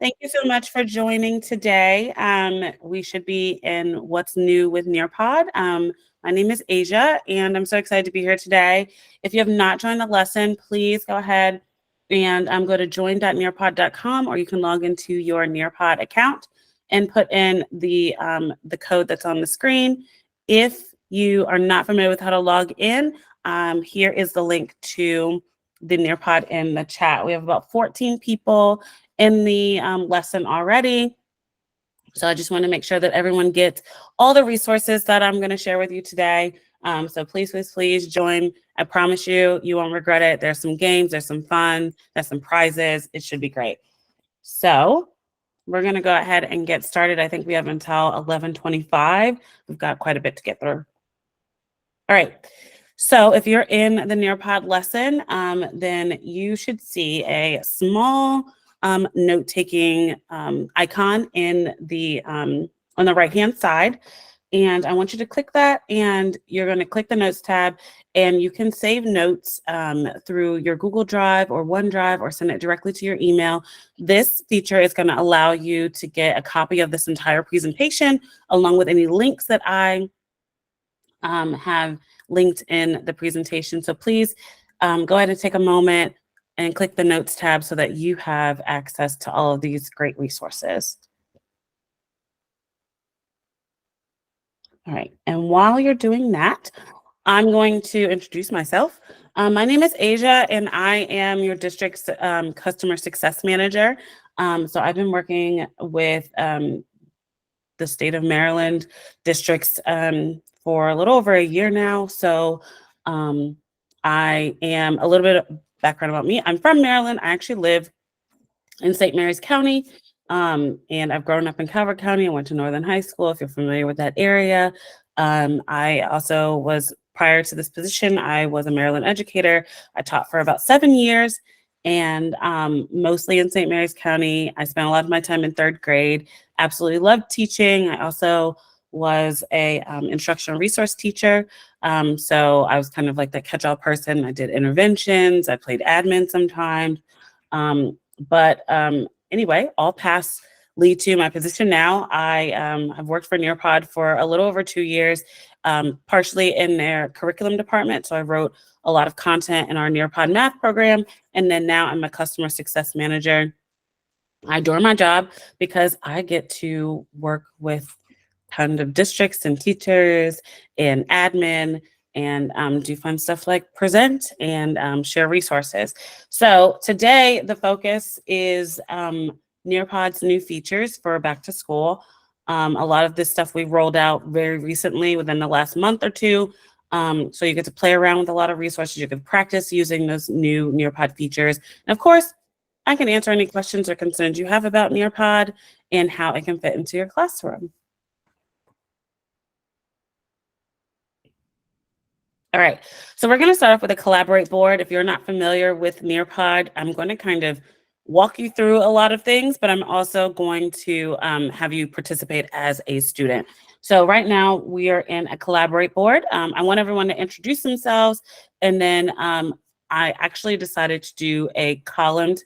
Thank you so much for joining today. We should be in What's New with Nearpod. My name is Asia, and I'm so excited to be here today. If you have not joined the lesson, please go ahead and go to join.nearpod.com, or you can log into your Nearpod account and put in the code that's on the screen. If you are not familiar with how to log in, here is the link to the Nearpod in the chat. We have about 14 people in the lesson already. So I just want to make sure that everyone gets all the resources that I'm going to share with you today. So please join. I promise you, you won't regret it. There's some games, there's some fun, there's some prizes. It should be great. So we're going to go ahead and get started. I think we have until 11:25. We've got quite a bit to get through. All right. So if you're in the Nearpod lesson, then you should see a small note-taking icon in the on the right-hand side. And I want you to click that, and you're going to click the Notes tab, and you can save notes through your Google Drive or OneDrive, or send it directly to your email. This feature is going to allow you to get a copy of this entire presentation, along with any links that I have linked in the presentation. So please go ahead and take a moment and click the Notes tab so that you have access to all of these great resources. All right, and while you're doing that, I'm going to introduce myself. My name is Asia, and I am your district's customer success manager. So I've been working with the state of Maryland districts for a little over a year now. So I am a little bit of background about me. I'm from Maryland. I actually live in St. Mary's County. And I've grown up in Calvert County. I went to Northern High School, if you're familiar with that area. I also was, prior to this position, I was a Maryland educator. I taught for about 7 years, and mostly in St. Mary's County. I spent a lot of my time in 3rd grade. Absolutely loved teaching. I also was a instructional resource teacher. So I was kind of like that catch-all person. I did interventions. I played admin sometimes. Anyway, all paths lead to my position now. I have worked for Nearpod for a little over 2 years, partially in their curriculum department. So I wrote a lot of content in our Nearpod math program. And then now I'm a customer success manager. I adore my job because I get to work with tons of districts and teachers and admin, and do fun stuff like present and share resources. So today the focus is Nearpod's new features for back to school. A lot of this stuff we rolled out very recently within the last month or two. So you get to play around with a lot of resources. You can practice using those new Nearpod features. And of course, I can answer any questions or concerns you have about Nearpod and how it can fit into your classroom. All right, so we're going to start off with a collaborate board. If you're not familiar with Nearpod, I'm going to kind of walk you through a lot of things, but I'm also going to have you participate as a student. So right now we are in a collaborate board. I want everyone to introduce themselves, and then I actually decided to do a columned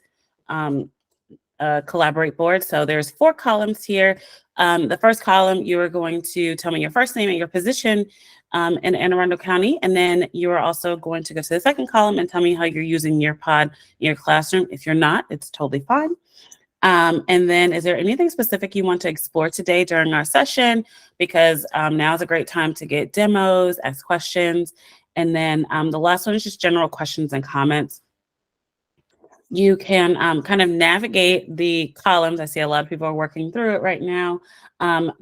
collaborate board. So there's 4 columns here. The first column, you are going to tell me your first name and your position in Anne Arundel County. And then you are also going to go to the second column and tell me how you're using Nearpod in your classroom. If you're not, it's totally fine. And then is there anything specific you want to explore today during our session? Because now is a great time to get demos, ask questions. And then the last one is just general questions and comments. You can kind of navigate the columns. I see a lot of people are working through it right now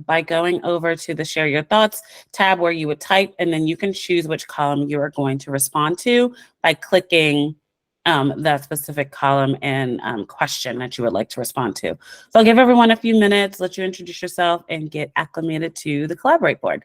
by going over to the Share Your Thoughts tab, where you would type, and then you can choose which column you are going to respond to by clicking that specific column and question that you would like to respond to. So I'll give everyone a few minutes, let you introduce yourself, and get acclimated to the Collaborate board.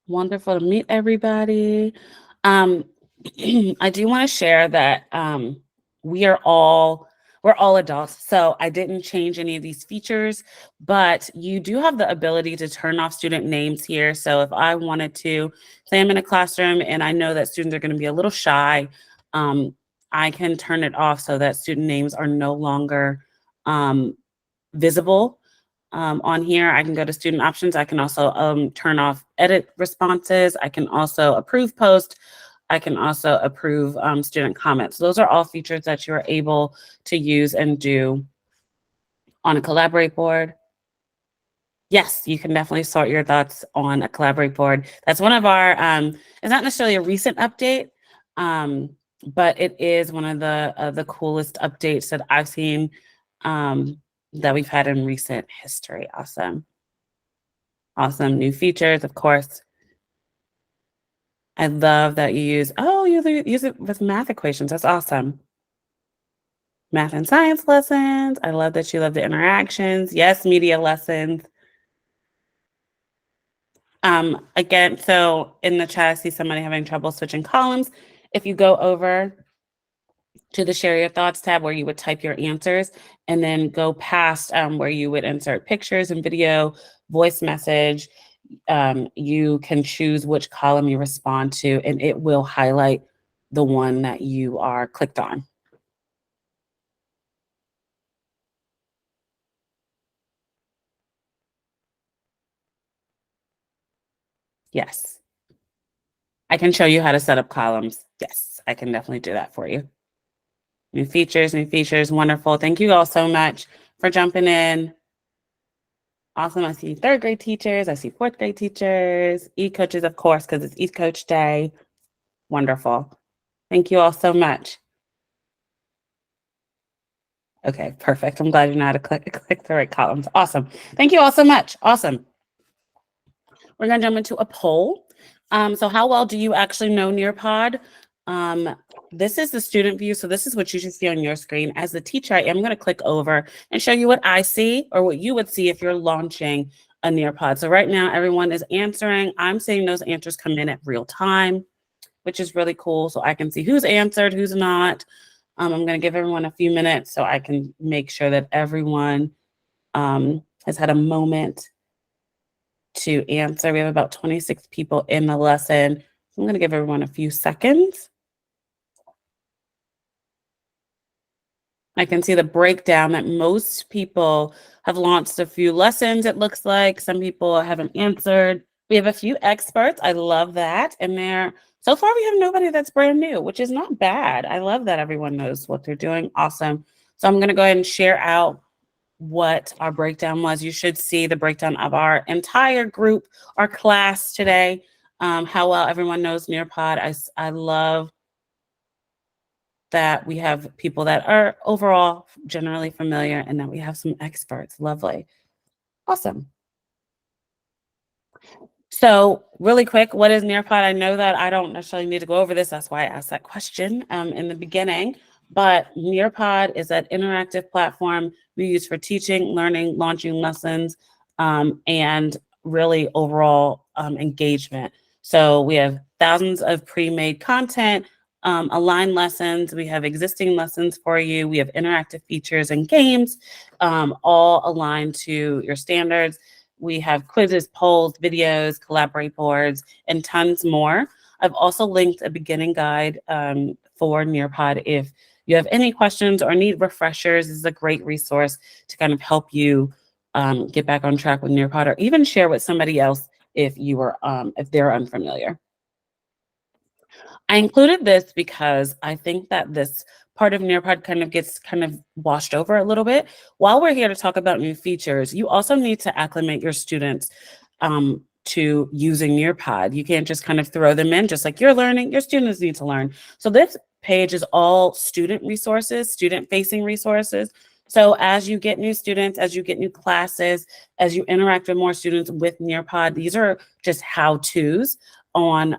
Wonderful to meet everybody. Um, I do want to share that we are all, we're all adults, so I didn't change any of these features, but you do have the ability to turn off student names here. So if I wanted to, say I'm in a classroom and I know that students are going to be a little shy, I can turn it off so that student names are no longer visible on here. I can go to student options. I can also turn off edit responses. I can also approve post. I can also approve student comments. Those are all features that you're able to use and do on a Collaborate board. Yes, you can definitely sort your thoughts on a Collaborate board. That's one of our, it's not necessarily a recent update, but it is one of the coolest updates that I've seen that we've had in recent history. Awesome. Awesome new features, of course. I love that you use it with math equations. That's awesome. Math and science lessons. I love that you love the interactions. Yes, media lessons. Again, so in the chat, I see somebody having trouble switching columns. If you go over to the share your thoughts tab where you would type your answers and then go past where you would insert pictures and video, voice message, you can choose which column you respond to, and it will highlight the one that you are clicked on. Yes. I can show you how to set up columns. Yes, I can definitely do that for you. New features, wonderful. Thank you all so much for jumping in. Awesome. I see third grade teachers. I see fourth grade teachers, e-coaches, of course, because it's e-coach day. Wonderful. Thank you all so much. Okay, perfect. I'm glad you know how to click the right columns. Awesome. Thank you all so much. Awesome. We're going to jump into a poll. So how well do you actually know Nearpod? This is the student view. So this is what you should see on your screen. As the teacher, I am going to click over and show you what I see or what you would see if you're launching a Nearpod. So right now, everyone is answering. I'm seeing those answers come in at real time, which is really cool. So I can see who's answered, who's not. I'm going to give everyone a few minutes so I can make sure that everyone has had a moment to answer. We have about 26 people in the lesson. So I'm going to give everyone a few seconds. I can see the breakdown that most people have launched a few lessons, it looks like. Some people haven't answered. We have a few experts. I love that. And so far, we have nobody that's brand new, which is not bad. I love that everyone knows what they're doing. Awesome. So I'm going to go ahead and share out what our breakdown was. You should see the breakdown of our entire group, our class today, how well everyone knows Nearpod. I love that we have people that are overall generally familiar and that we have some experts. Lovely. Awesome. So really quick, what is Nearpod? I know that I don't necessarily need to go over this. That's why I asked that question in the beginning. But Nearpod is that interactive platform we use for teaching, learning, launching lessons, and really overall engagement. So we have thousands of pre-made content, aligned lessons. We have existing lessons for you. We have interactive features and games, all aligned to your standards. We have quizzes, polls, videos, Collaborate boards, and tons more. I've also linked a beginning guide for Nearpod. If you have any questions or need refreshers, this is a great resource to kind of help you get back on track with Nearpod, or even share with somebody else if they're unfamiliar. I included this because I think that this part of Nearpod gets washed over a little bit. While we're here to talk about new features, you also need to acclimate your students to using Nearpod. You can't just kind of throw them in, just like you're learning, your students need to learn. So this page is all student resources, student-facing resources. So as you get new students, as you get new classes, as you interact with more students with Nearpod, these are just how-tos on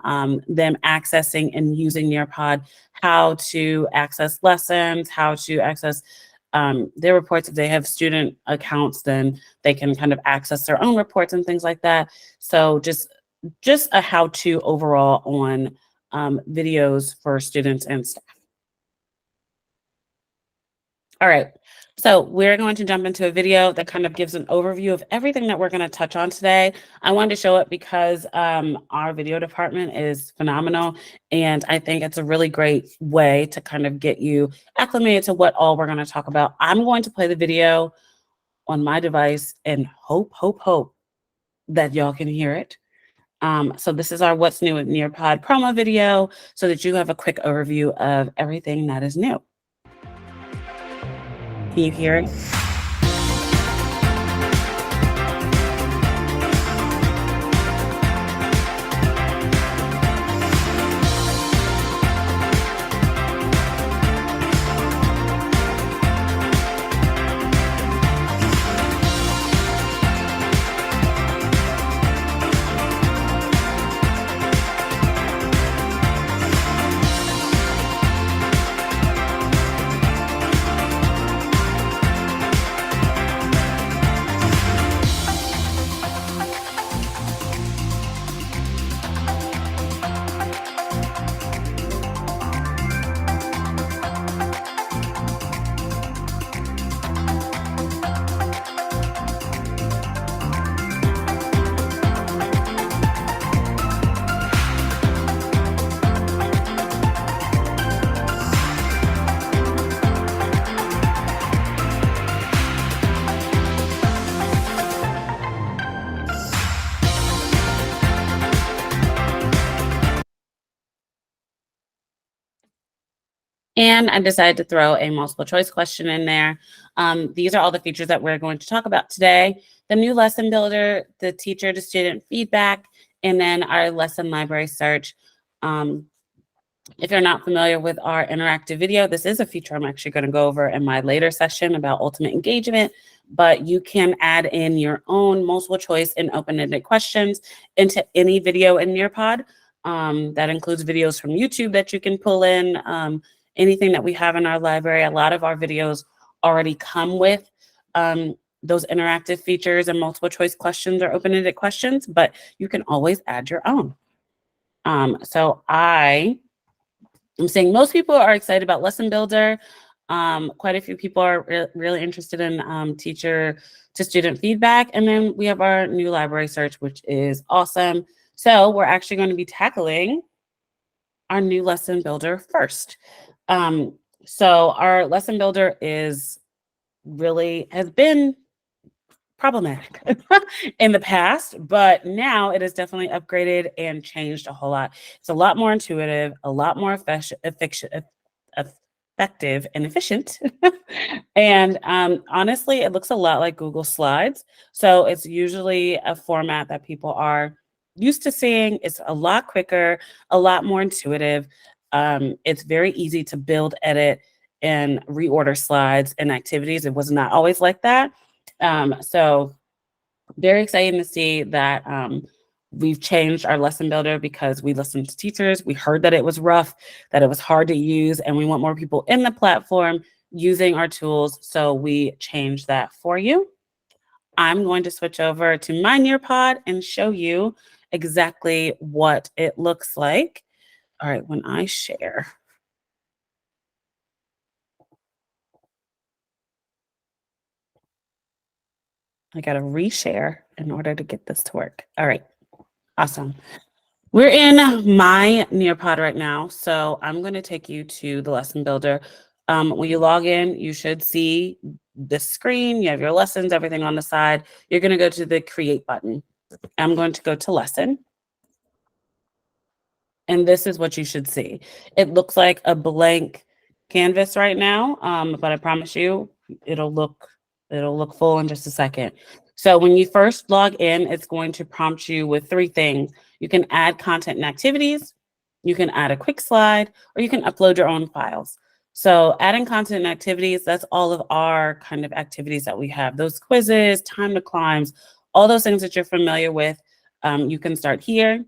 them accessing and using Nearpod, how to access lessons, how to access their reports. If they have student accounts, then they can kind of access their own reports and things like that. So just a how-to overall on videos for students and staff. All right. So we're going to jump into a video that kind of gives an overview of everything that we're going to touch on today. I wanted to show it because our video department is phenomenal. And I think it's a really great way to kind of get you acclimated to what all we're going to talk about. I'm going to play the video on my device and hope that y'all can hear it. So this is our What's New with Nearpod promo video so that you have a quick overview of everything that is new. Can you hear it? And I decided to throw a multiple choice question in there. These are all the features that we're going to talk about today. The new lesson builder, the teacher to student feedback, and then our lesson library search. If you're not familiar with our interactive video, this is a feature I'm actually going to go over in my later session about ultimate engagement, but you can add in your own multiple choice and open-ended questions into any video in Nearpod. That includes videos from YouTube that you can pull in, anything that we have in our library. A lot of our videos already come with those interactive features and multiple choice questions or open-ended questions, but you can always add your own. So I'm saying most people are excited about Lesson Builder. Quite a few people are really interested in teacher to student feedback. And then we have our new library search, which is awesome. So we're actually going to be tackling our new Lesson Builder first. So our Lesson Builder has been problematic in the past, but now it is definitely upgraded and changed a whole lot. It's a lot more intuitive, a lot more effective and efficient. And honestly, it looks a lot like Google Slides. So it's usually a format that people are used to seeing. It's a lot quicker, a lot more intuitive. It's very easy to build, edit, and reorder slides and activities. It was not always like that. So very exciting to see that we've changed our lesson builder because we listened to teachers. We heard that it was rough, that it was hard to use, and we want more people in the platform using our tools. So we changed that for you. I'm going to switch over to my Nearpod and show you exactly what it looks like. All right, when I share. I got to reshare in order to get this to work. All right, awesome. We're in my Nearpod right now, so I'm going to take you to the lesson builder. When you log in, you should see the screen. You have your lessons, everything on the side. You're going to go to the create button. I'm going to go to lesson. And this is what you should see. It looks like a blank canvas right now, but I promise you it'll look full in just a second. So when you first log in, it's going to prompt you with three things. You can add content and activities, you can add a quick slide, or you can upload your own files. So adding content and activities, that's all of our kind of activities that we have. Those quizzes, time to climbs, all those things that you're familiar with, you can start here.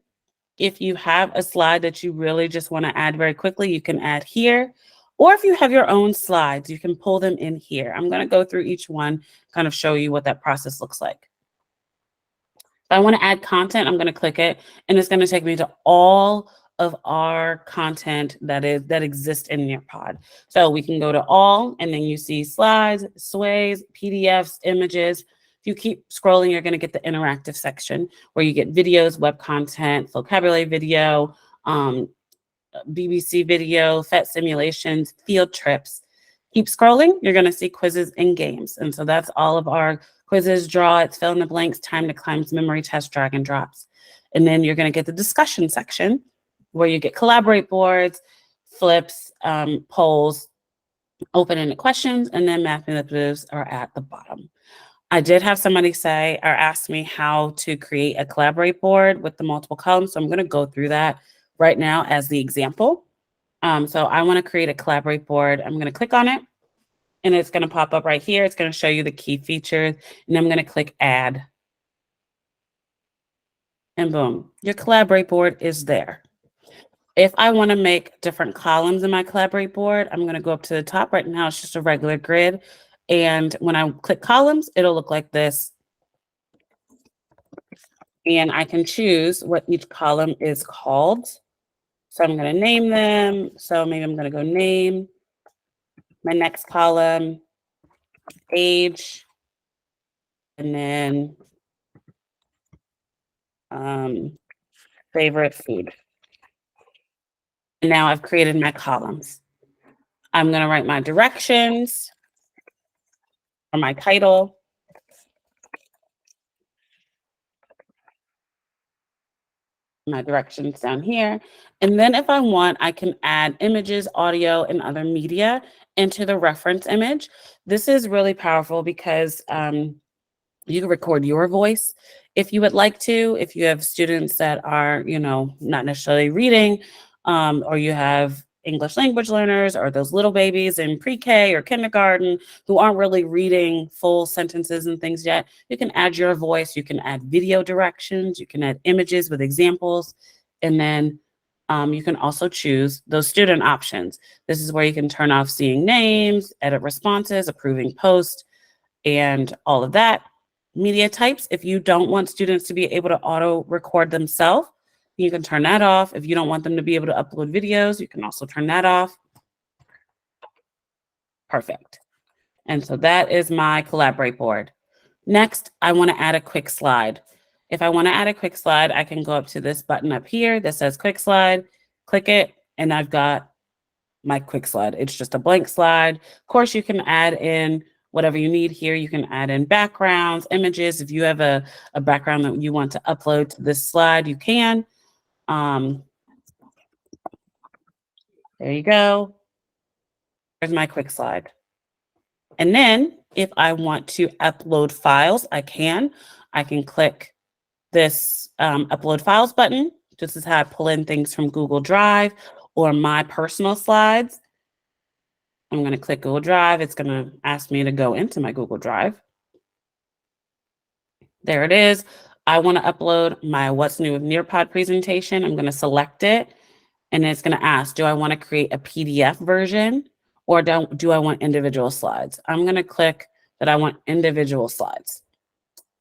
If you have a slide that you really just want to add very quickly, you can add here. Or if you have your own slides, you can pull them in here. I'm going to go through each one, kind of show you what that process looks like. If I want to add content, I'm going to click it, and it's going to take me to all of our content that exists in Nearpod. So we can go to all, and then you see slides, sways, PDFs, images. If you keep scrolling, you're going to get the interactive section where you get videos, web content, vocabulary video, BBC video, FET simulations, field trips. Keep scrolling, you're going to see quizzes and games. And so that's all of our quizzes, draw it, fill in the blanks, time to climb, memory test, drag and drops. And then you're going to get the discussion section where you get collaborate boards, flips, polls, open-ended questions, and then math manipulatives are at the bottom. I did have somebody say or ask me how to create a collaborate board with the multiple columns. So I'm going to go through that right now as the example. So I want to create a collaborate board. I'm going to click on it and it's going to pop up right here. It's going to show you the key features and I'm going to click add. And boom, your collaborate board is there. If I want to make different columns in my collaborate board, I'm going to go up to the top. Right now, it's just a regular grid. And when I click columns, it'll look like this. And I can choose what each column is called. So I'm going to name them. So maybe I'm going to go name. My next column, age. And then favorite food. And now I've created my columns. I'm going to write my directions or my title. My directions down here. And then if I want, I can add images, audio, and other media into the reference image. This is really powerful because you can record your voice if you would like to. If you have students that are, not necessarily reading, or you have English language learners or those little babies in pre-K or kindergarten who aren't really reading full sentences and things yet, you can add your voice, you can add video directions, you can add images with examples, and then you can also choose those student options. This is where you can turn off seeing names, edit responses, approving posts, and all of that. Media types, if you don't want students to be able to auto record themselves, you can turn that off. If you don't want them to be able to upload videos, you can also turn that off. Perfect. And so that is my collaborate board. Next, I want to add a quick slide. If I want to add a quick slide, I can go up to this button up here that says quick slide, click it, and I've got my quick slide. It's just a blank slide. Of course, you can add in whatever you need here. You can add in backgrounds, images. If you have a background that you want to upload to this slide, you can. There you go. There's my quick slide. And then if I want to upload files, I can click this upload files button. This is how I pull in things from Google Drive or my personal slides. I'm going to click Google Drive. It's going to ask me to go into my Google Drive. There it is. I want to upload my What's New with Nearpod presentation. I'm going to select it. And it's going to ask, do I want to create a PDF version or do I want individual slides? I'm going to click that I want individual slides.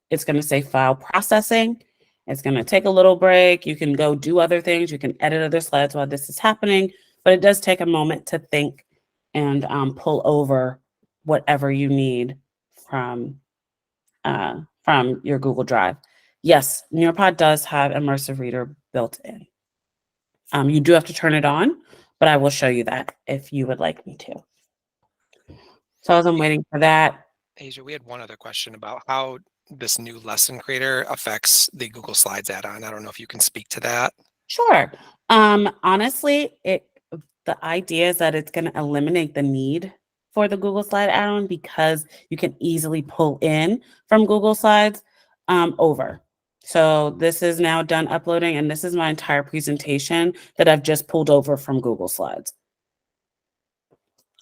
It's going to say file processing. It's going to take a little break. You can go do other things. You can edit other slides while this is happening, but it does take a moment to think and pull over whatever you need from your Google Drive. Yes, Nearpod does have Immersive Reader built in. You do have to turn it on, but I will show you that if you would like me to. So as I'm waiting for that. Asia, we had one other question about how this new lesson creator affects the Google Slides add-on. I don't know if you can speak to that. Sure. Honestly, the idea is that it's going to eliminate the need for the Google Slide add-on because you can easily pull in from Google Slides over. So this is now done uploading, and this is my entire presentation that I've just pulled over from Google Slides.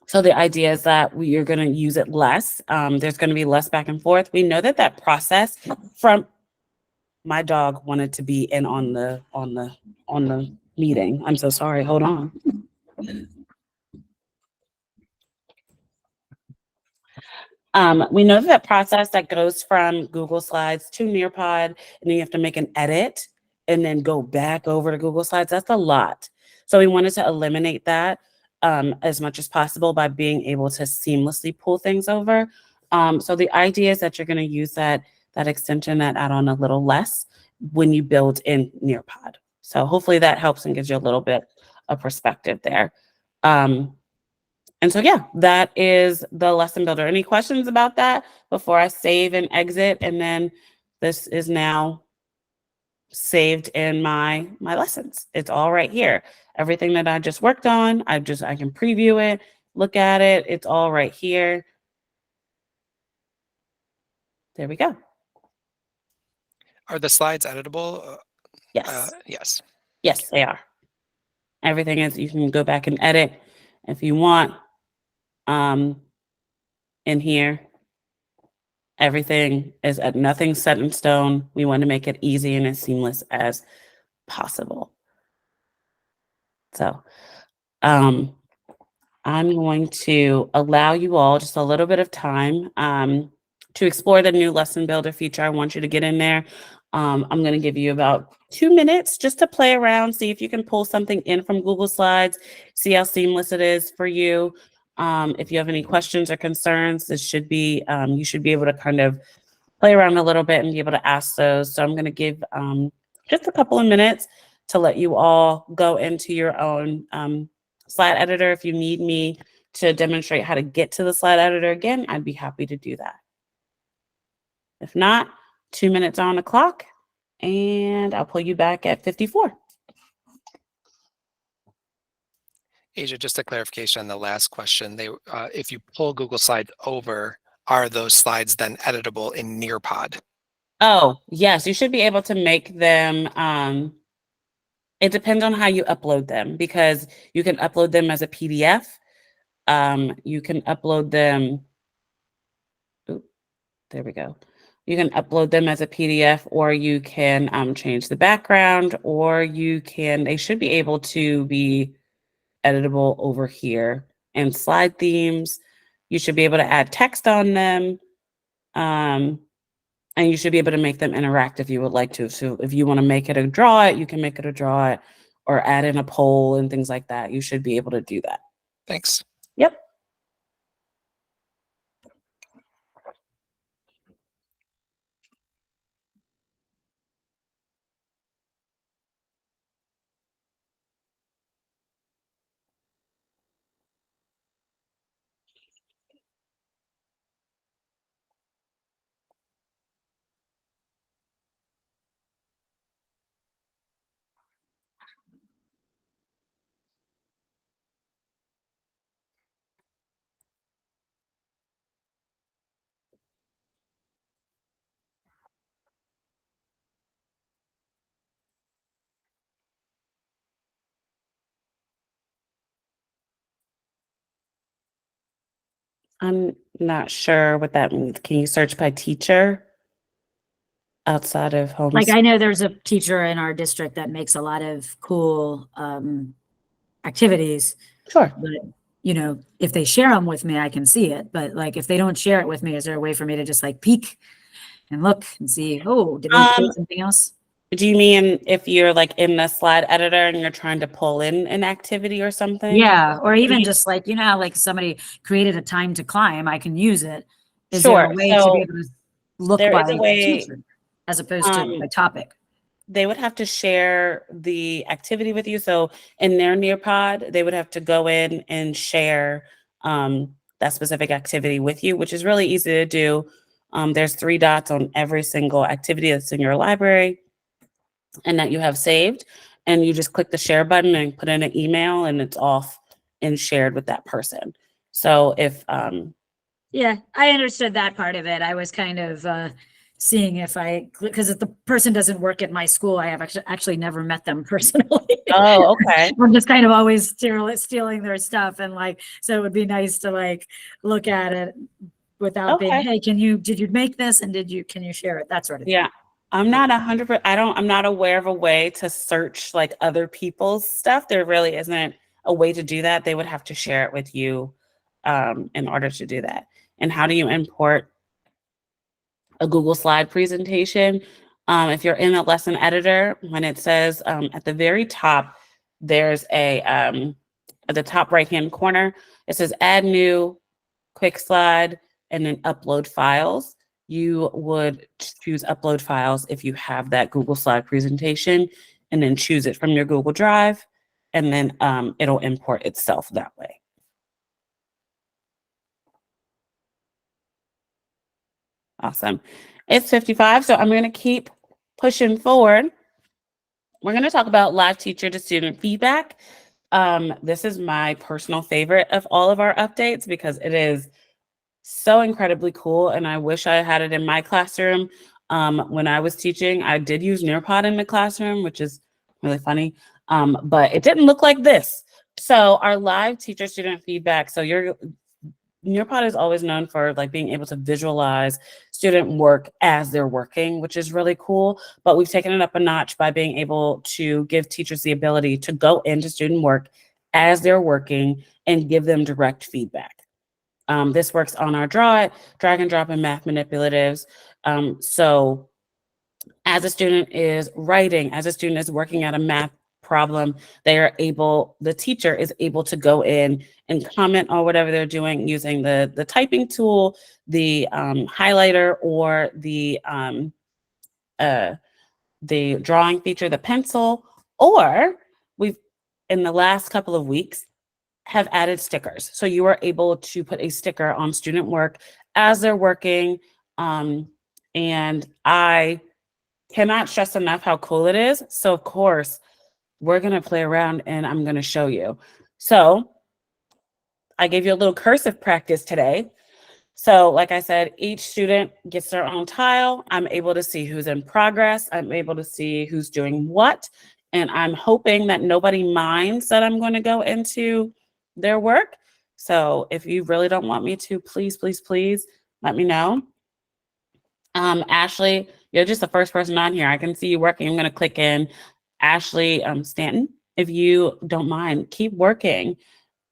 So the idea is that we are going to use it less. There's going to be less back and forth. We know that process from my dog wanted to be in on the meeting. I'm so sorry. Hold on. We know that process that goes from Google Slides to Nearpod, and then you have to make an edit and then go back over to Google Slides. That's a lot. So we wanted to eliminate that as much as possible by being able to seamlessly pull things over. So the idea is that you're going to use that extension, that add-on a little less when you build in Nearpod. So hopefully that helps and gives you a little bit of perspective there. And so, yeah, that is the lesson builder. Any questions about that before I save and exit? And then this is now saved in my lessons. It's all right here. Everything that I just worked on, I can preview it, look at it. It's all right here. There we go. Are the slides editable? Yes. Yes. Yes, they are. Everything is, you can go back and edit if you want. In here, everything is at nothing set in stone. We want to make it easy and as seamless as possible. So, I'm going to allow you all just a little bit of time to explore the new lesson builder feature. I want you to get in there. I'm going to give you about 2 minutes just to play around, see if you can pull something in from Google Slides, see how seamless it is for you. If you have any questions or concerns, this should be, you should be able to kind of play around a little bit and be able to ask those. So I'm going to give just a couple of minutes to let you all go into your own slide editor. If you need me to demonstrate how to get to the slide editor again, I'd be happy to do that. If not, 2 minutes on the clock, and I'll pull you back at 54. Asia, just a clarification on the last question. If you pull Google Slides over, are those slides then editable in Nearpod? Oh, yes, you should be able to make them. It depends on how you upload them, because you can upload them as a PDF. You can upload them. There we go. You can upload them as a PDF, or you can change the background, or they should be able to be editable over here. And slide themes, you should be able to add text on them. And you should be able to make them interact if you would like to. So if you want to make it a draw it, you can make it a draw it, or add in a poll and things like that. You should be able to do that. Thanks. Yep. I'm not sure what that means. Can you search by teacher outside of home? Like, I know there's a teacher in our district that makes a lot of cool activities, Sure. but you know, if they share them with me, I can see it. But like, if they don't share it with me, is there a way for me to just like peek and look and see, oh, did they create something else? Do you mean if you're like in the slide editor and you're trying to pull in an activity or something? Yeah, or even just like, you know, how like somebody created a time to climb, I can use it. Is there Sure. a way to be able to look there by is a way, teacher as opposed to by topic? They would have to share the activity with you. So in their Nearpod, they would have to go in and share that specific activity with you, which is really easy to do. There's 3 dots on every single activity that's in your library and that you have saved. And you just click the share button and put in an email, and it's off and shared with that person. So if Yeah, I understood that part of it. I was kind of seeing if because if the person doesn't work at my school, I have actually never met them personally. Oh, okay. I'm just kind of always stealing their stuff, and like, so it would be nice to like look at it without being, hey, did you make this, and can you share it? That sort of thing. Yeah. I'm not 100%. I'm not aware of a way to search like other people's stuff. There really isn't a way to do that. They would have to share it with you in order to do that. And how do you import a Google slide presentation? If you're in the lesson editor, when it says at the very top, there's at the top right-hand corner, it says add new, quick slide, and then upload files. You would choose upload files if you have that Google slide presentation, and then choose it from your Google Drive, and then it'll import itself that way. Awesome. It's 55, so I'm going to keep pushing forward. We're going to talk about live teacher to student feedback. This is my personal favorite of all of our updates because it is so incredibly cool, and I wish I had it in my classroom. When I was teaching, I did use Nearpod in the classroom, which is really funny, but it didn't look like this. So our live teacher student feedback, so Nearpod is always known for like being able to visualize student work as they're working, which is really cool. But we've taken it up a notch by being able to give teachers the ability to go into student work as they're working and give them direct feedback. This works on our drag and drop, and math manipulatives. So as a student is writing, as a student is working at a math problem, the teacher is able to go in and comment on whatever they're doing using the typing tool, the highlighter, or the drawing feature, the pencil, or we've, in the last couple of weeks, have added stickers. So you are able to put a sticker on student work as they're working. And I cannot stress enough how cool it is. So of course, we're going to play around and I'm going to show you. So I gave you a little cursive practice today. So like I said, each student gets their own tile. I'm able to see who's in progress. I'm able to see who's doing what. And I'm hoping that nobody minds that I'm going to go into their work. So if you really don't want me to, please, please, please let me know. Ashley, you're just the first person on here. I can see you working. I'm going to click in. Ashley Stanton, if you don't mind, keep working.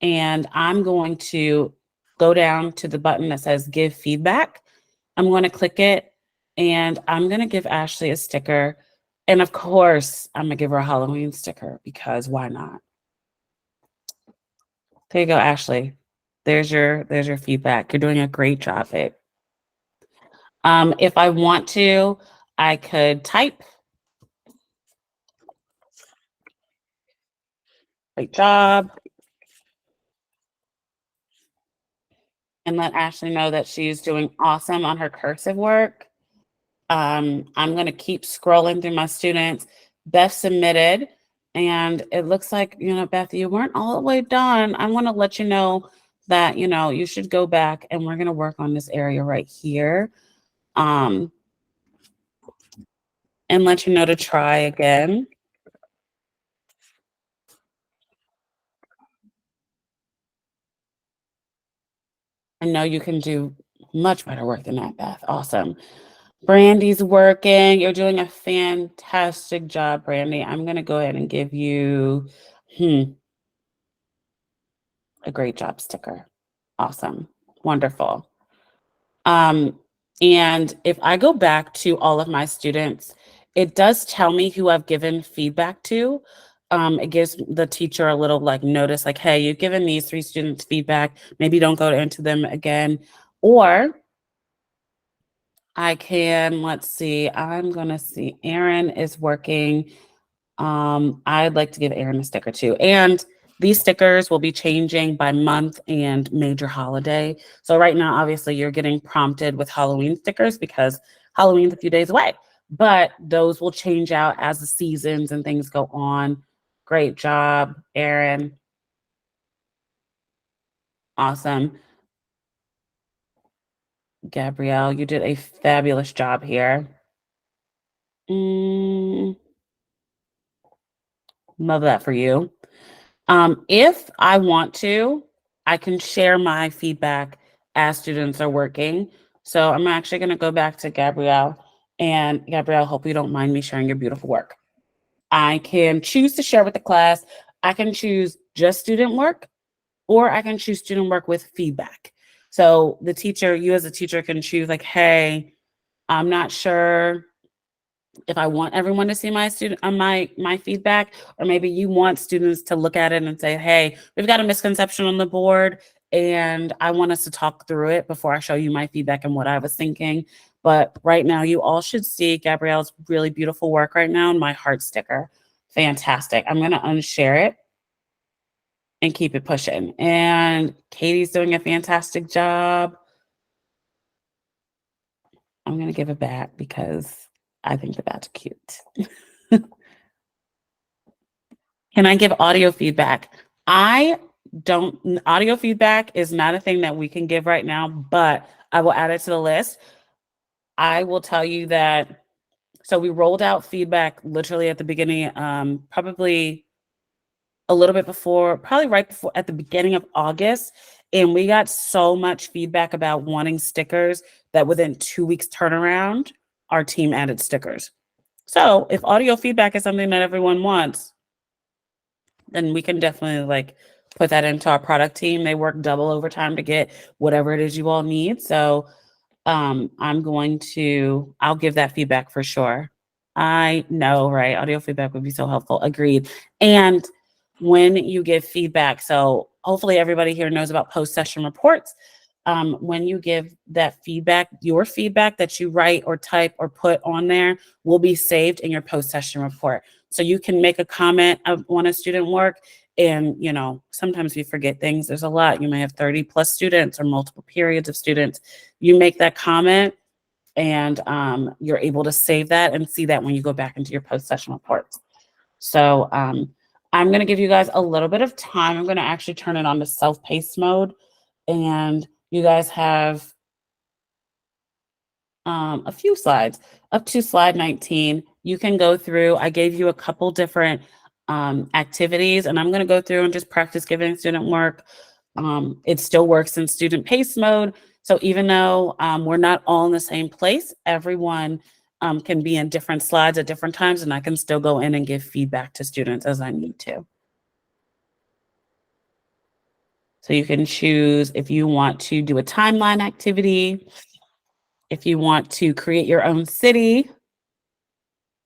And I'm going to go down to the button that says give feedback. I'm going to click it, and I'm going to give Ashley a sticker. And of course, I'm going to give her a Halloween sticker because why not? There you go, Ashley. There's your feedback. You're doing a great job, babe. If I want to, I could type. Great job. And let Ashley know that she's doing awesome on her cursive work. I'm going to keep scrolling through my students. Beth submitted, and it looks like, Beth, you weren't all the way done. I want to let you know that, you should go back, and we're going to work on this area right here. And let you know to try again. I know you can do much better work than that, Beth. Awesome. Brandy's working. You're doing a fantastic job, Brandy. I'm going to go ahead and give you a great job sticker. Awesome. Wonderful. And if I go back to all of my students, it does tell me who I've given feedback to. It gives the teacher a little notice, like, hey, you've given these 3 students feedback. Maybe don't go into them again. Or I can, let's see, I'm going to see Aaron is working. I'd like to give Aaron a sticker too. And these stickers will be changing by month and major holiday. So right now, obviously, you're getting prompted with Halloween stickers because Halloween's a few days away. But those will change out as the seasons and things go on. Great job, Aaron. Awesome. Gabrielle, you did a fabulous job here. Love that for you. If I want to, I can share my feedback as students are working. So I'm actually going to go back to Gabrielle. And Gabrielle, hope you don't mind me sharing your beautiful work. I can choose to share with the class. I can choose just student work, or I can choose student work with feedback. So the teacher, you as a teacher can choose like, hey, I'm not sure if I want everyone to see my student my feedback, or maybe you want students to look at it and say, hey, we've got a misconception on the board and I want us to talk through it before I show you my feedback and what I was thinking. But right now, you all should see Gabrielle's really beautiful work right now and my heart sticker. Fantastic. I'm going to unshare it and keep it pushing. And Katie's doing a fantastic job. I'm going to give a bat because I think the bat's cute. Can I give audio feedback? Audio feedback is not a thing that we can give right now, but I will add it to the list. I will tell you that, so we rolled out feedback literally at the beginning, probably a little bit before, probably right before at the beginning of August. And we got so much feedback about wanting stickers that within 2 weeks turnaround, our team added stickers. So if audio feedback is something that everyone wants, then we can definitely like put that into our product team. They work double overtime to get whatever it is you all need. So I'll give that feedback for sure. I know, right? Audio feedback would be so helpful. Agreed. And when you give feedback, so hopefully everybody here knows about post-session reports. When you give that feedback, your feedback that you write or type or put on there will be saved in your post-session report. So you can make a comment on a student work, and sometimes we forget things. There's a lot. You may have 30 plus students or multiple periods of students. You make that comment and you're able to save that and see that when you go back into your post-session reports. So I'm going to give you guys a little bit of time. I'm going to actually turn it on to self-paced mode, and you guys have a few slides up to slide 19. You can go through. I gave you a couple different activities, and I'm going to go through and just practice giving student work. It still works in student pace mode. So even though we're not all in the same place, everyone can be in different slides at different times, and I can still go in and give feedback to students as I need to. So you can choose if you want to do a timeline activity, if you want to create your own city,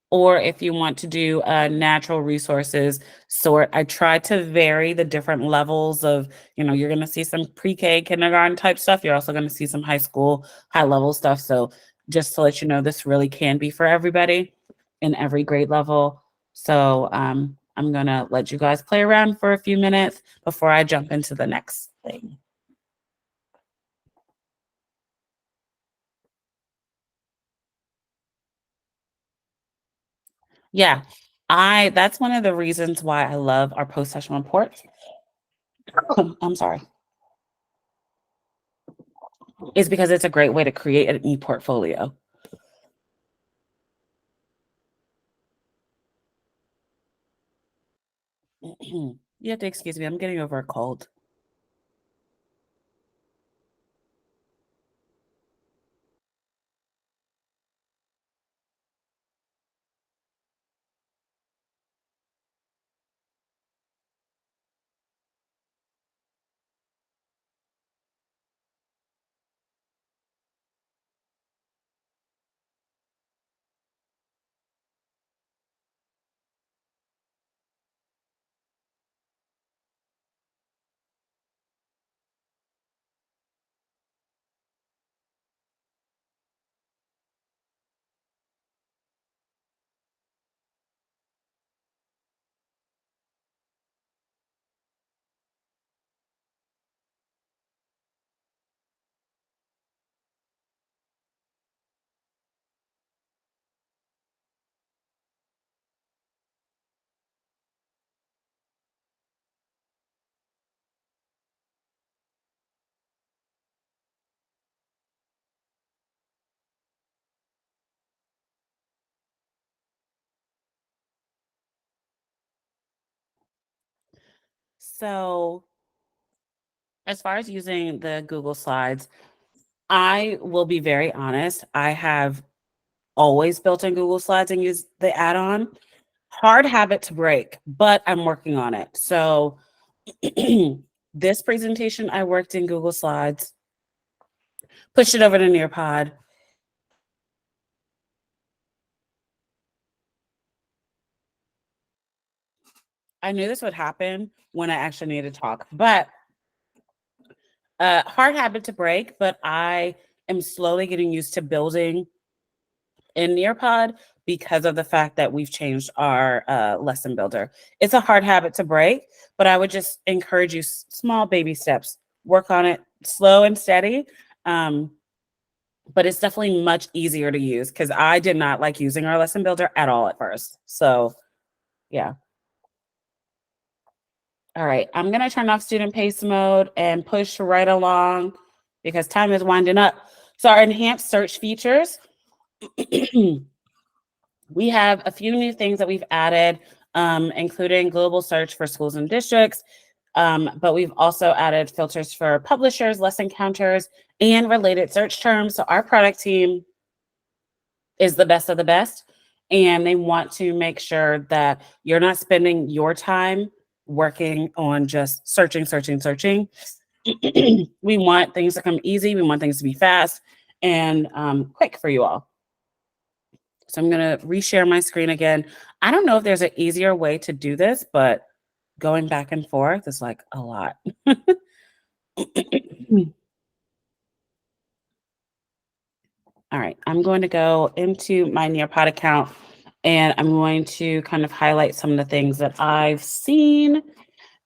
or if you want to do natural resources sort. I try to vary the different levels of, you're going to see some pre-K, kindergarten type stuff. You're also going to see some high school, high level stuff. So just to let you know, this really can be for everybody in every grade level. So I'm going to let you guys play around for a few minutes before I jump into the next thing. Yeah, that's one of the reasons why I love our post-session reports. I'm sorry. Is because it's a great way to create an e-portfolio. You have to excuse me, I'm getting over a cold. So as far as using the Google Slides, I will be very honest. I have always built in Google Slides and used the add-on. Hard habit to break, but I'm working on it. So this presentation, I worked in Google Slides, pushed it over to Nearpod. I knew this would happen when I actually needed to talk, but hard habit to break, but I am slowly getting used to building in Nearpod because of the fact that we've changed our lesson builder. It's a hard habit to break, but I would just encourage you small baby steps. Work on it slow and steady. Um, but it's definitely much easier to use because I did not like using our lesson builder at all at first. So yeah. All right, I'm gonna turn off student pace mode and push right along because time is winding up. So our enhanced search features, we have a few new things that we've added, including global search for schools and districts, but we've also added filters for publishers, lesson counters, and related search terms. So our product team is the best of the best, and they want to make sure that you're not spending your time working on just searching, searching, searching. We want things to come easy. We want things to be fast and quick for you all. So I'm going to reshare my screen again. I don't know if there's an easier way to do this, but going back and forth is like a lot. All right, I'm going to go into my Nearpod account and I'm going to kind of highlight some of the things that I've seen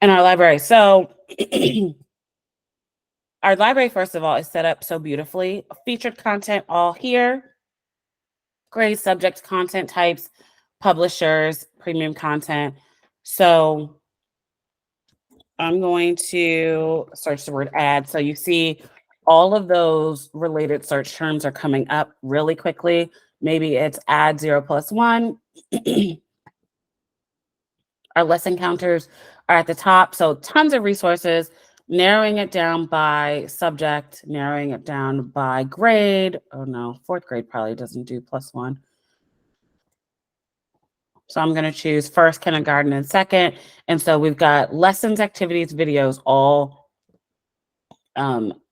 in our library. So our library, first of all, is set up so beautifully. Featured content all here. Grade, subject, content types, publishers, premium content. So I'm going to search the word ad. So you see all of those related search terms are coming up really quickly. Maybe it's ad 0+1. Our lesson counters are at the top. So tons of resources, narrowing it down by subject, narrowing it down by grade. Oh no, fourth grade probably doesn't do +1. So I'm going to choose first, kindergarten, and second. And so we've got lessons, activities, videos, all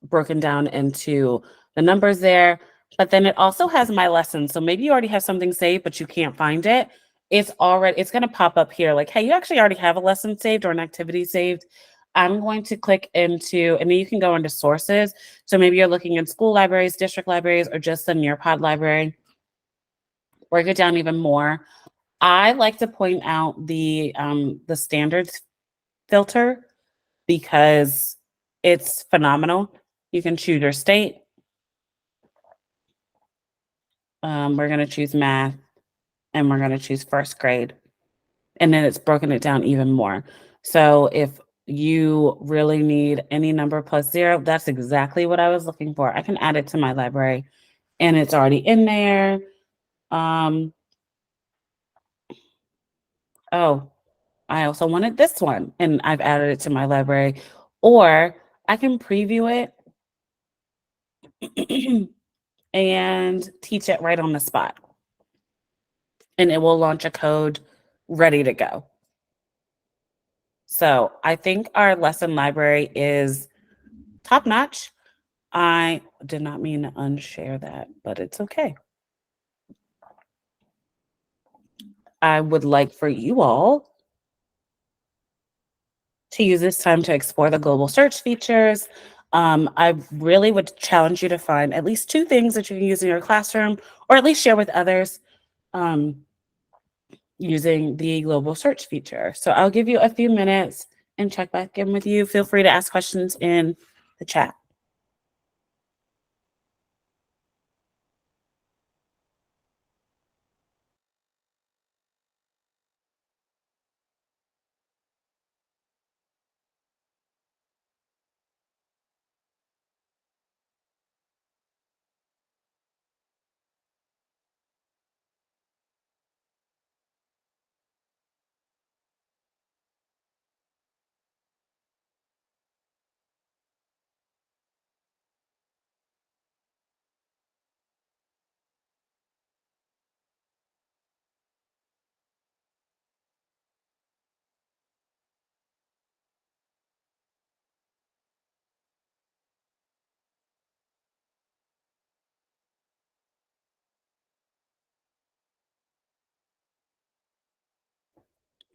broken down into the numbers there. But then it also has my lessons. So maybe you already have something saved, but you can't find it. It's going to pop up here like, hey, you actually already have a lesson saved or an activity saved. I'm going to click into, and then you can go into sources. So maybe you're looking in school libraries, district libraries, or just the Nearpod library. Break it down even more. I like to point out the standards filter because it's phenomenal. You can choose your state. We're going to choose math and we're going to choose first grade. And then it's broken it down even more. So if you really need any number +0, that's exactly what I was looking for. I can add it to my library and it's already in there. Oh, I also wanted this one and I've added it to my library. Or I can preview it and teach it right on the spot. And it will launch a code ready to go. So I think our lesson library is top notch. I did not mean to unshare that, but it's okay. I would like for you all to use this time to explore the global search features. I really would challenge you to find at least 2 things that you can use in your classroom, or at least share with others using the global search feature. So I'll give you a few minutes and check back in with you. Feel free to ask questions in the chat.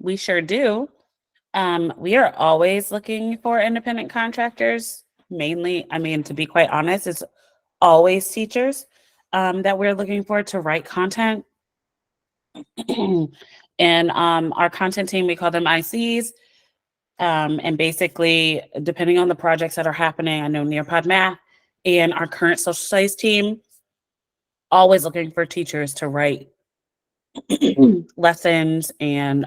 We sure do. We are always looking for independent contractors. Mainly, I mean, to be quite honest, it's always teachers that we're looking for to write content. And our content team, we call them ICs. And basically, depending on the projects that are happening, I know Nearpod Math and our current social studies team, always looking for teachers to write lessons and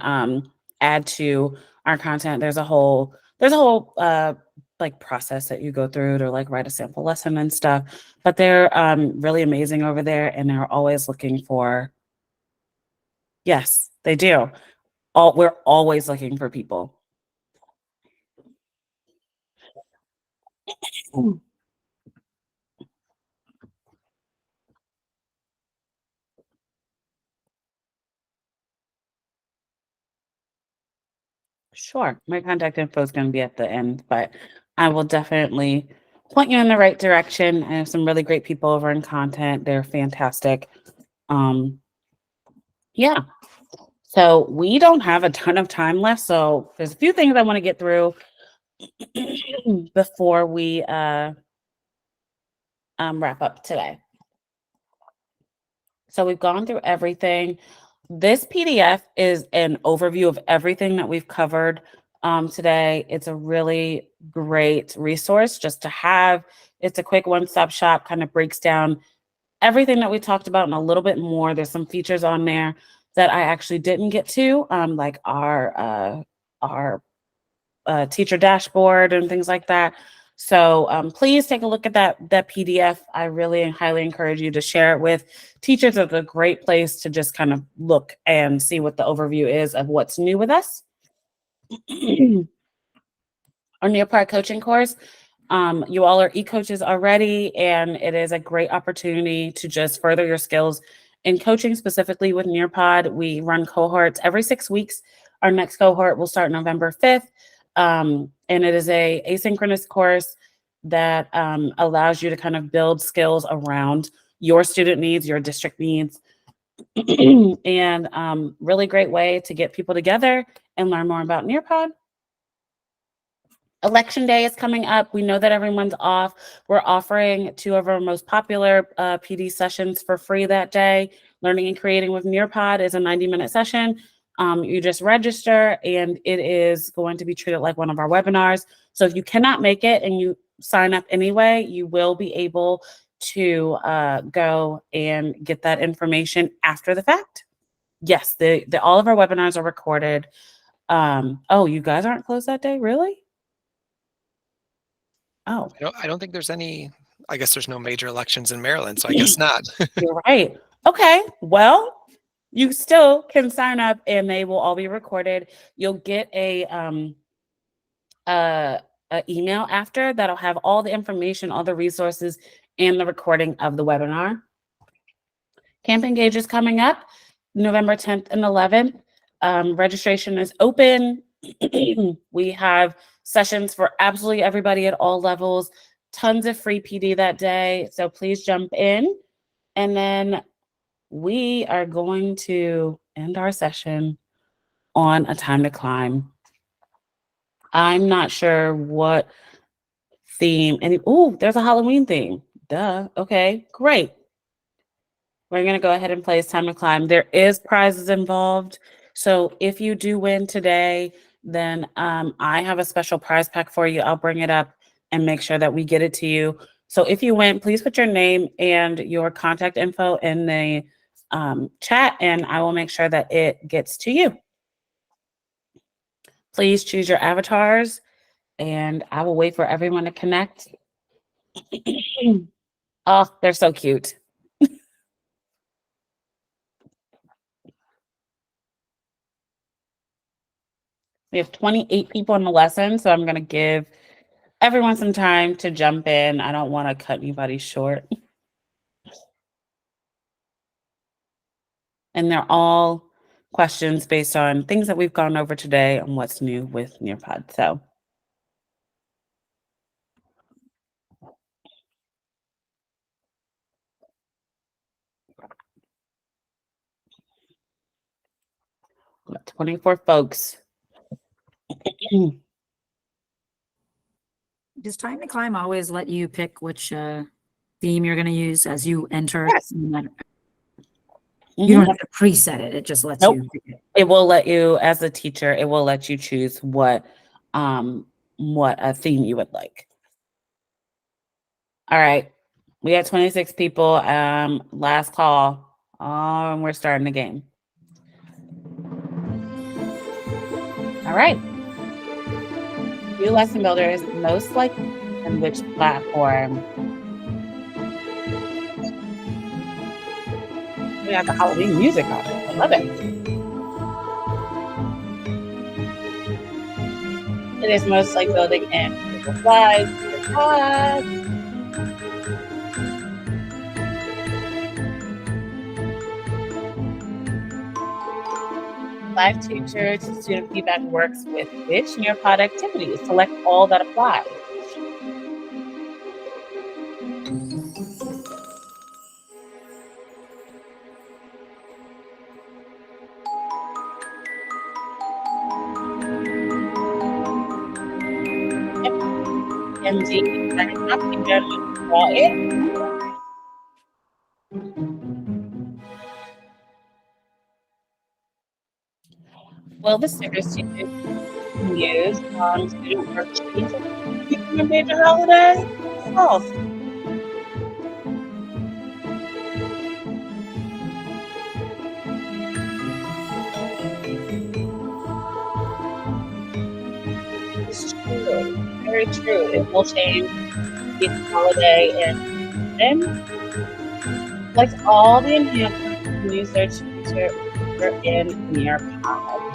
add to our content. There's a whole like process that you go through to like write a sample lesson and stuff. But they're really amazing over there, and they're always looking for. Yes, they do. We're always looking for people. Sure. My contact info is going to be at the end, but I will definitely point you in the right direction. I have some really great people over in content. They're fantastic. Um, yeah. So we don't have a ton of time left. So there's a few things I want to get through before we wrap up today. So we've gone through everything. This PDF is an overview of everything that we've covered today. It's a really great resource just to have. It's a quick one-stop shop, kind of breaks down everything that we talked about and a little bit more. There's some features on there that I actually didn't get to, like our teacher dashboard and things like that. So please take a look at that PDF. I really highly encourage you to share it with teachers. It's a great place to just kind of look and see what the overview is of what's new with us. Our Nearpod coaching course. You all are e-coaches already, and it is a great opportunity to just further your skills in coaching, specifically with Nearpod. We run cohorts every 6 weeks. Our next cohort will start November 5th. And it is a asynchronous course that allows you to kind of build skills around your student needs, your district needs, and really great way to get people together and learn more about Nearpod. Election day is coming up. We know that everyone's off. We're offering 2 of our most popular PD sessions for free that day. Learning and Creating with Nearpod is a 90-minute session. You just register, and it is going to be treated like one of our webinars. So if you cannot make it and you sign up anyway, you will be able to go and get that information after the fact. Yes, all of our webinars are recorded. Oh, you guys aren't closed that day? Really? Oh, I don't think there's any. I guess there's no major elections in Maryland, so I guess not. you're right. Okay. Well, you still can sign up and they will all be recorded. You'll get a email after that'll have all the information, all the resources, and the recording of the webinar. Camp Engage is coming up November 10th and 11th. Registration is open. We have sessions for absolutely everybody at all levels, tons of free PD that day. So please jump in. And then we are going to end our session on a time to climb. I'm not sure what theme. There's a Halloween theme. Duh. Okay, great. We're going to go ahead and play It's Time to Climb. There is prizes involved. So if you do win today, then I have a special prize pack for you. I'll bring it up and make sure that we get it to you. So if you win, please put your name and your contact info in the chat, and I will make sure that it gets to you. Please choose your avatars, and I will wait for everyone to connect. Oh, they're so cute. We have 28 people in the lesson, so I'm going to give everyone some time to jump in. I don't want to cut anybody short. And they're all questions based on things that we've gone over today and what's new with Nearpod. So we got 24 folks. Does Time to Climb always let you pick which theme you're going to use as you enter? Yes. You don't have to preset it. It just lets Nope. you pick it. It will let you, as a teacher, it will let you choose what a theme you would like. All right. We got 26 people. Last call. We're starting the game. All right. New lesson builder is most likely on which platform? We got the Halloween music on. I love it. It is most like building in Google Slides. Live teacher to student feedback works with which Nearpod activities? Select all that apply. MD, draw it. Will the stickers teachers use on student worksheets keeping a major holiday? False. It's true. Very true. It will change each holiday and like all the enhancements can use their teacher in Nearpod.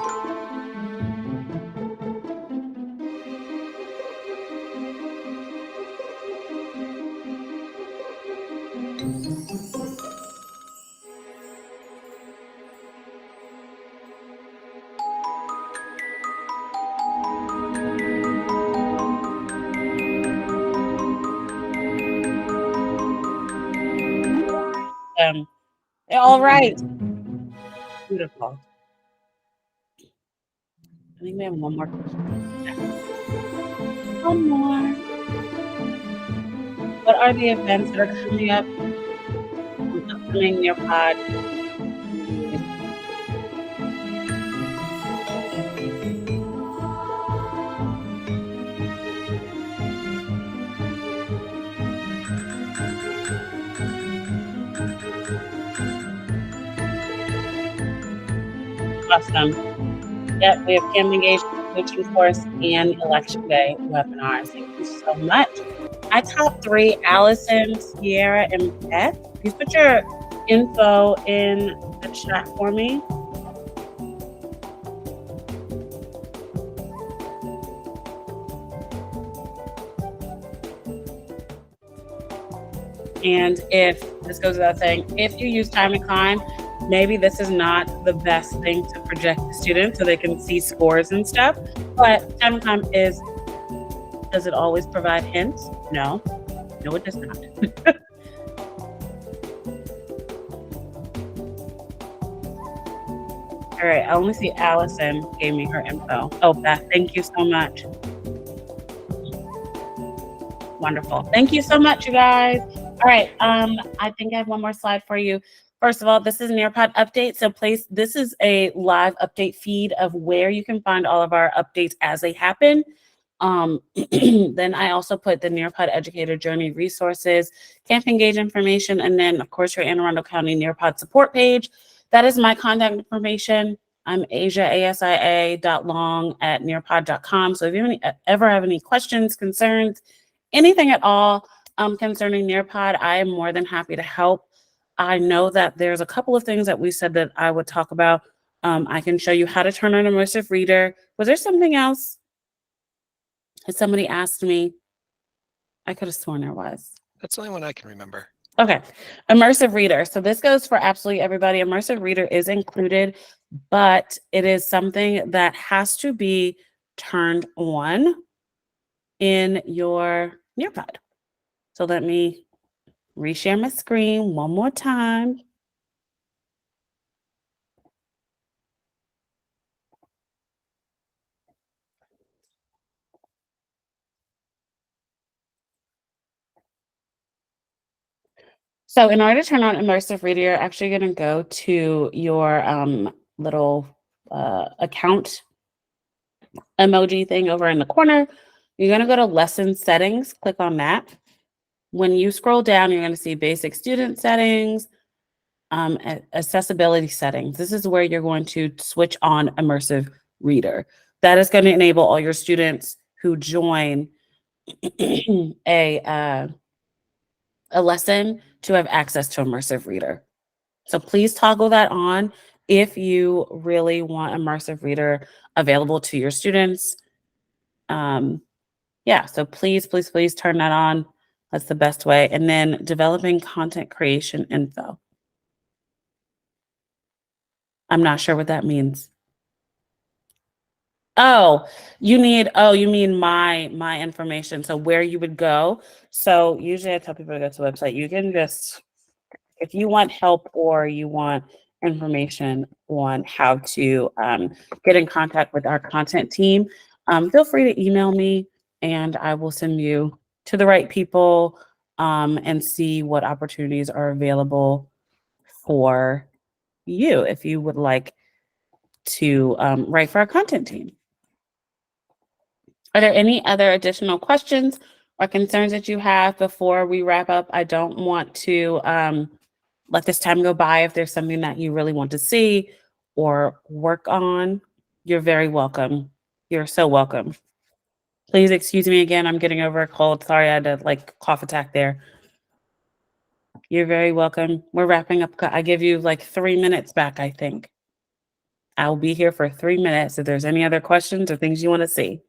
All right. Beautiful. I think we have one more question. One more. What are the events that are coming up on upcoming Nearpod? Awesome. Yep, we have Camp Engaged coaching course and Election Day webinars. Thank you so much. My top 3, Allison, Sierra, and Beth. Please put your info in the chat for me. And if this goes without saying, if you use Time to Climb, maybe this is not the best thing to project to students so they can see scores and stuff. But Time to Climb does it always provide hints? No, it does not. All right, I only see Allison gave me her info. Oh, Beth, thank you so much. Wonderful. Thank you so much, you guys. All right, I think I have one more slide for you. First of all, this is Nearpod update. So this is a live update feed of where you can find all of our updates as they happen. Then I also put the Nearpod Educator Journey resources, Camp Engage information, and then of course your Anne Arundel County Nearpod support page. That is my contact information. I'm Asia, asia.long@nearpod.com. So if you ever have any questions, concerns, anything at all concerning Nearpod, I am more than happy to help. I know that there's a couple of things that we said that I would talk about. I can show you how to turn on immersive reader. Was there something else? Has somebody asked me? I could have sworn there was. That's the only one I can remember. Okay. Immersive reader. So this goes for absolutely everybody. Immersive reader is included, but it is something that has to be turned on in your Nearpod. So let me reshare my screen one more time. So in order to turn on immersive reader, you're actually going to go to your little account emoji thing over in the corner. You're going to go to lesson settings, click on that. When you scroll down, you're going to see basic student settings, accessibility settings. This is where you're going to switch on immersive reader. That is going to enable all your students who join a lesson to have access to immersive reader. So please toggle that on if you really want immersive reader available to your students. Yeah, so please, please, please turn that on. That's the best way. And then developing content creation info. I'm not sure what that means. Oh, you mean my information. So where you would go. So usually I tell people to go to the website. You can just, if you want help or you want information on how to get in contact with our content team, feel free to email me and I will send you to the right people and see what opportunities are available for you if you would like to write for our content team. Are there any other additional questions or concerns that you have before we wrap up? I don't want to let this time go by. If there's something that you really want to see or work on, you're very welcome. You're so welcome. Please excuse me again. I'm getting over a cold. Sorry, I had a cough attack there. You're very welcome. We're wrapping up. I give you 3 minutes back, I think. I'll be here for 3 minutes if there's any other questions or things you want to see.